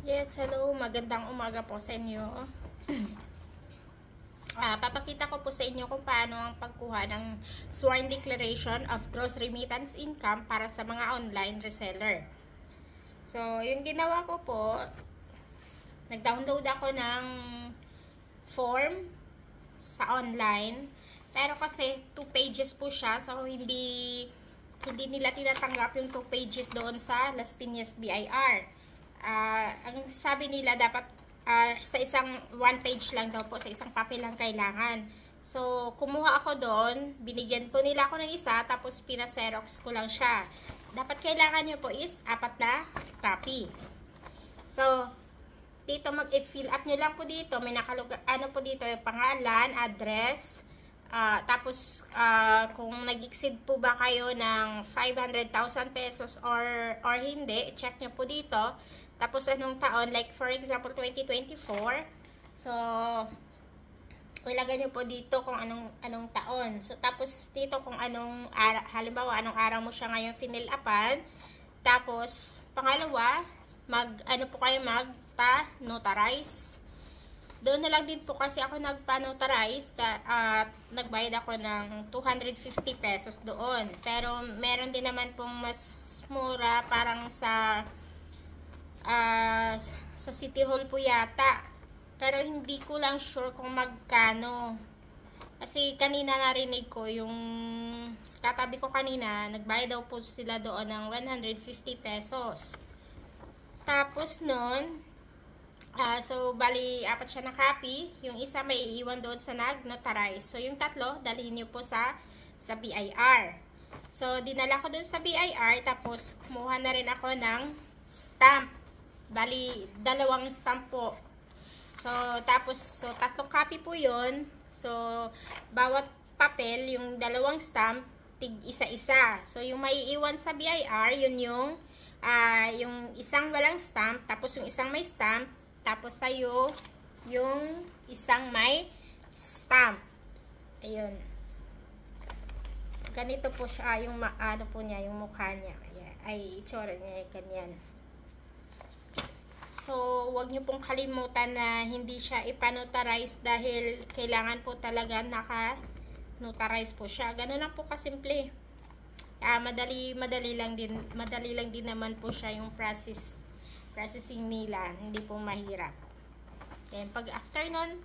Yes, hello. Magandang umaga po sa inyo. Papakita ko po sa inyo kung paano ang pagkuha ng sworn declaration of gross remittance income para sa mga online reseller. So, yung ginawa ko po, nag-download ako ng form sa online. Pero kasi 2 pages po siya, so hindi nila tinatanggap yung 2 pages doon sa Las Piñas BIR. Ang sabi nila dapat sa isang 1 page lang daw po, sa isang papel lang kailangan. So, kumuha ako doon, binigyan po nila ako ng isa, tapos pina-xerox ko lang siya. Dapat kailangan nyo po is 4 na copy. So, dito mag-fill up nyo lang po dito, may nakalagay, ano po dito, yung pangalan, address, tapos kung nag-exceed po ba kayo ng 500,000 pesos or hindi, check nyo po dito. Tapos anong taon, like for example 2024. So ilagay nyo po dito kung anong taon. So tapos dito kung anong halimbawa anong araw mo siya ngayon finil upan. Tapos pangalawa, ano po kayo magpa-notarize. Doon na lang din po kasi ako nagpa-notarize at nagbayad ako ng 250 pesos doon. Pero meron din naman pong mas mura, parang sa City Hall po yata. Pero hindi ko lang sure kung magkano. Kasi kanina narinig ko yung katabi ko kanina, nagbayad daw po sila doon ng 150 pesos. Tapos nun, so, bali, 4 siya na copy. Yung isa may iiwan doon sa nag-notarize. So, yung 3, dalhin nyo po sa BIR. So, dinala ko doon sa BIR. Tapos, kumuha na rin ako ng stamp. Bali, 2 stamp po. So, tapos, 3 copy po yun. So, bawat papel, yung 2 stamp, tig isa-isa. So, yung maiiwan sa BIR, yun yung isang walang stamp. Tapos, yung isang may stamp. Tapos sa'yo, yung isang may stamp. Ayun. Ganito po siya, yung ano po niya, yung mukha niya. Ay, itsura niya, ganyan. So, wag niyo pong kalimutan na hindi siya ipanotarize dahil kailangan po talaga naka-notarize po siya. Ganun lang po kasimple. Madali lang din naman po siya yung processing nila, hindi po mahirap. Then, pag after nun,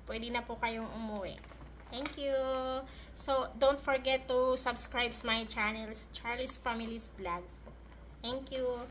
pwede na po kayong umuwi. Thank you! So, don't forget to subscribe my channel, Charlie's Family's Vlogs. Thank you!